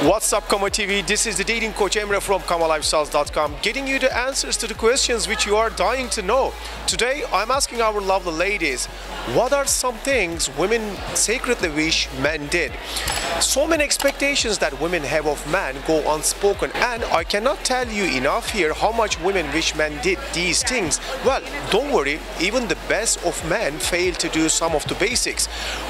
What's up, KamaTV? This is the dating coach Emre from KamaLifestyles.com, getting you the answers to the questions which you are dying to know. Today, I'm asking our lovely ladies, what are some things women secretly wish men did? So many expectations that women have of men go unspoken, and I cannot tell you enough here how much women wish men did these things. Well, don't worry, even the best of men fail to do some of the basics.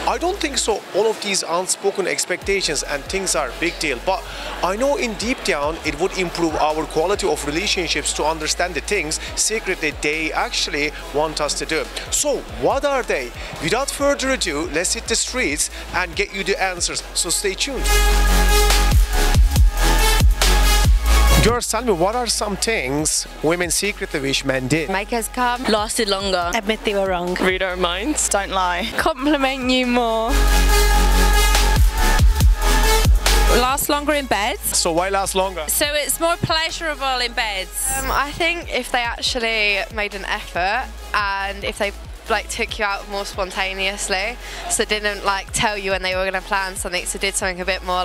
I don't think so all of these unspoken expectations and things are big deal, but I know in deep down it would improve our quality of relationships to understand the things secretly they actually want us to do. So what are they? Without further ado, let's hit the streets and get you the answers, so stay tuned. Girls, tell me, what are some things women secretly wish men did? Make us come. Lasted longer. Admit they were wrong. Read our minds. Don't lie. Compliment you more. Last longer in bed. So why last longer? So it's more pleasurable in bed. I think if they actually made an effort and if they took you out more spontaneously, so didn't tell you when they were going to plan something, so did something a bit more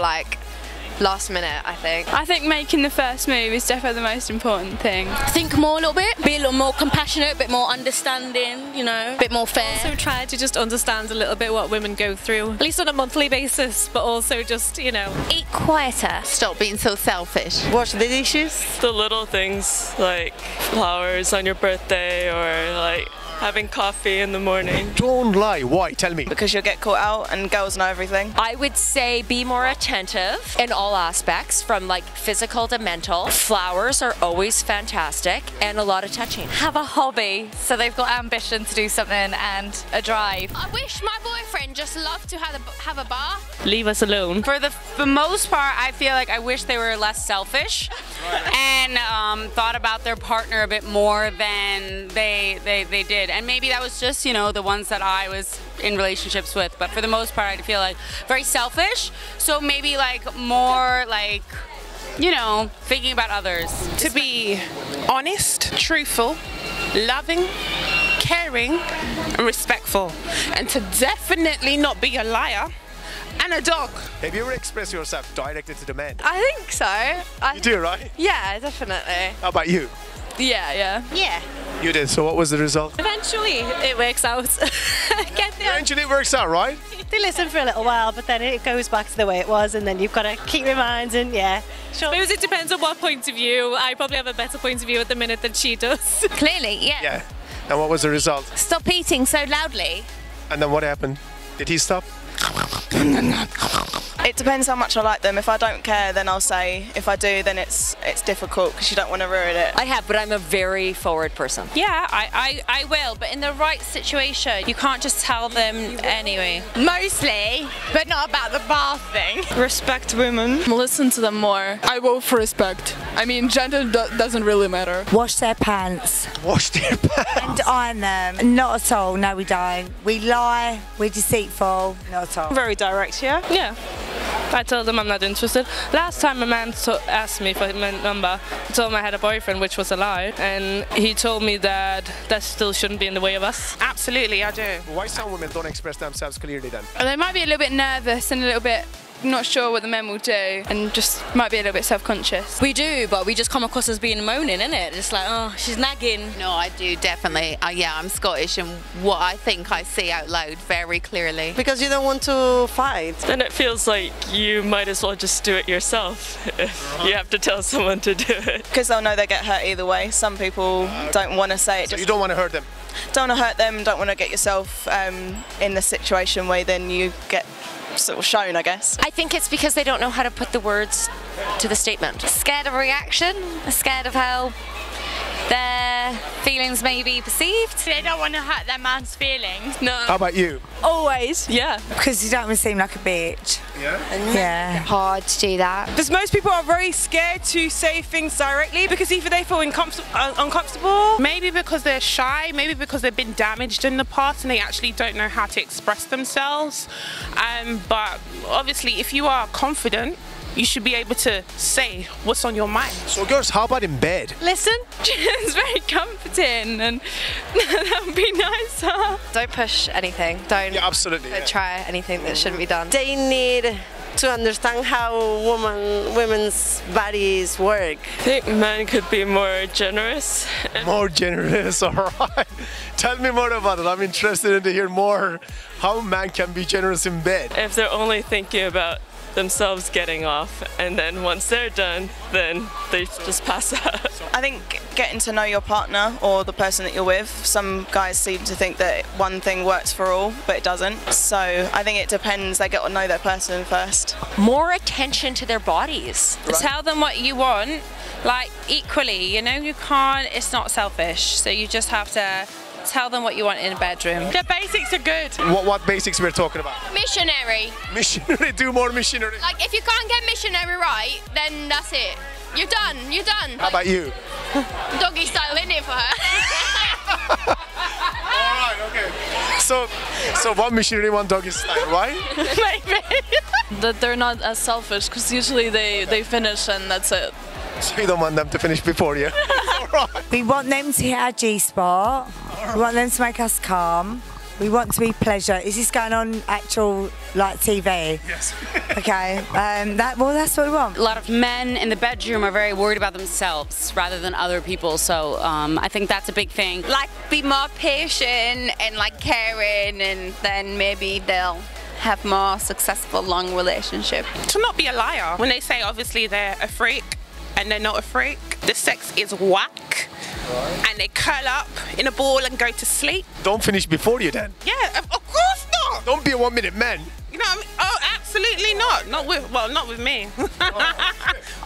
last minute, I think. I think making the first move is definitely the most important thing. Think more a little bit, be a little more compassionate, a bit more understanding, you know, a bit more fair. Also try to just understand a little bit what women go through, at least on a monthly basis, but also just, you know. Eat quieter. Stop being so selfish. Wash the dishes. The little things like flowers on your birthday or having coffee in the morning. Don't lie. Why? Tell me. Because you'll get caught out and girls know everything. I would say be more attentive in all aspects, from physical to mental. Flowers are always fantastic, and a lot of touching. Have a hobby, so they've got ambition to do something and a drive. I wish my boyfriend just loved to have a bath. Leave us alone. For the most part, I feel like I wish they were less selfish and thought about their partner a bit more than they did. And maybe that was just, the ones that I was in relationships with. But for the most part, I feel very selfish. So maybe more thinking about others. To be honest, truthful, loving, caring, and respectful. And to definitely not be a liar and a dog. Have you ever expressed yourself directly to the men? I think so. You do, right? Yeah, definitely. How about you? Yeah. You did. So what was the result? Eventually it works out. Eventually it works out, right? They listen for a little while, but then it goes back to the way it was, and then you've got to keep reminding, yeah. Sure. Because it depends on what point of view. I probably have a better point of view at the minute than she does. Clearly, yeah. Yeah. And what was the result? Stop eating so loudly. And then what happened? Did he stop? It depends how much I like them. If I don't care, then I'll say. If I do, then it's difficult because you don't want to ruin it. I have, but I'm a very forward person. Yeah, I will, but in the right situation. You can't just tell them anyway. Mostly, but not about the bath thing. Respect women. Listen to them more. I vote for respect. I mean, gender doesn't really matter. Wash their pants. Wash their pants? And iron them. Not at all, no we don't. We lie, we're deceitful, not at all. Very direct, yeah? Yeah. I told them I'm not interested. Last time a man asked me for my number, I told him I had a boyfriend, which was a lie, and he told me that still shouldn't be in the way of us. Absolutely, I do. Why some women don't express themselves clearly then? They might be a little bit nervous and a little bit not sure what the men will do, and just might be a little bit self-conscious. We do, but we just come across as being moaning, innit? It's oh, she's nagging. No, I do definitely. Yeah, I'm Scottish, and what I think I say out loud very clearly. Because you don't want to fight. Then it feels like you might as well just do it yourself if you have to tell someone to do it. Because they'll know they get hurt either way. Some people don't want to say it. So you don't want to hurt them? Don't want to hurt them, don't want to get yourself in the situation where then you get sort of shown, I guess. I think it's because they don't know how to put the words to the statement. Scared of reaction, scared of how their feelings may be perceived. They don't want to hurt their man's feelings. No. How about you? Always. Yeah. Because you don't want to seem like a bitch. Yeah? Yeah. Hard to do that. Because most people are very scared to say things directly because either they feel uncomfortable, maybe because they're shy, maybe because they've been damaged in the past and they actually don't know how to express themselves. But obviously, if you are confident, you should be able to say what's on your mind. So girls, how about in bed? Listen, it's very comforting, and that would be nicer. Don't push anything. Don't absolutely, try anything that shouldn't be done. They need to understand how women's bodies work. I think men could be more generous. More generous, all right. Tell me more about it. I'm interested in to hear more how man can be generous in bed. If they're only thinking about themselves getting off, and then once they're done, then they just pass out. I think getting to know your partner or the person that you're with, some guys seem to think that one thing works for all, but it doesn't. So I think it depends. They get to know their person first. More attention to their bodies. Tell them what you want, like equally, you know, you can't, it's not selfish. So you just have to tell them what you want in a bedroom. The basics are good. What basics we're talking about? Missionary. Missionary, do more missionary. Like if you can't get missionary right, then that's it. You're done. You're done. How about you? Doggy style in it for her. Alright, okay. So one missionary, one doggy style, right? Maybe. That they're not as selfish, because usually they finish and that's it. So you don't want them to finish before you? We want them to hit our G-spot. We want them to make us calm. We want to be pleasure. Is this going on actual like TV? Yes. Okay. That's what we want. A lot of men in the bedroom are very worried about themselves rather than other people. So I think that's a big thing. Like be more patient and like caring, and then maybe they'll have more successful long relationship. To not be a liar. When they say obviously they're a freak and they're not a freak, the sex is whack. And they curl up in a ball and go to sleep. Don't finish before you then. Yeah, of course not. Don't be a 1 minute man. You know what I mean? Oh, absolutely not. Not with me.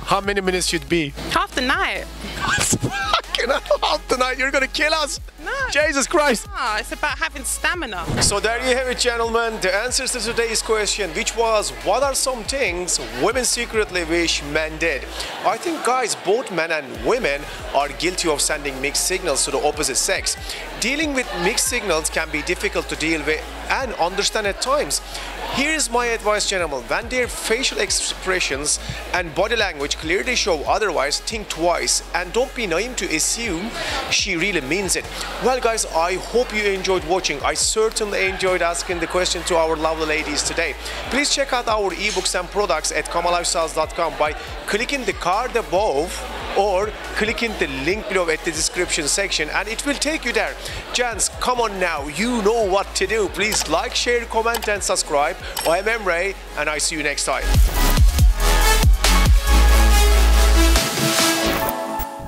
How many minutes should be? Half the night. Half the night, you're gonna kill us. No. Jesus Christ. No, it's about having stamina. So there you have it, gentlemen. The answers to today's question, which was, what are some things women secretly wish men did? I think, guys, both men and women are guilty of sending mixed signals to the opposite sex. Dealing with mixed signals can be difficult to deal with and understand at times. Here is my advice, gentlemen. When their facial expressions and body language clearly show otherwise, think twice and don't be naive to assume she really means it. Well, guys, I hope you enjoyed watching. I certainly enjoyed asking the question to our lovely ladies today. Please check out our ebooks and products at KamaLifestyles.com by clicking the card above or clicking the link below at the description section, and it will take you there. Gents, come on now, you know what to do. Please like, share, comment and subscribe. I'm Emre and I see you next time.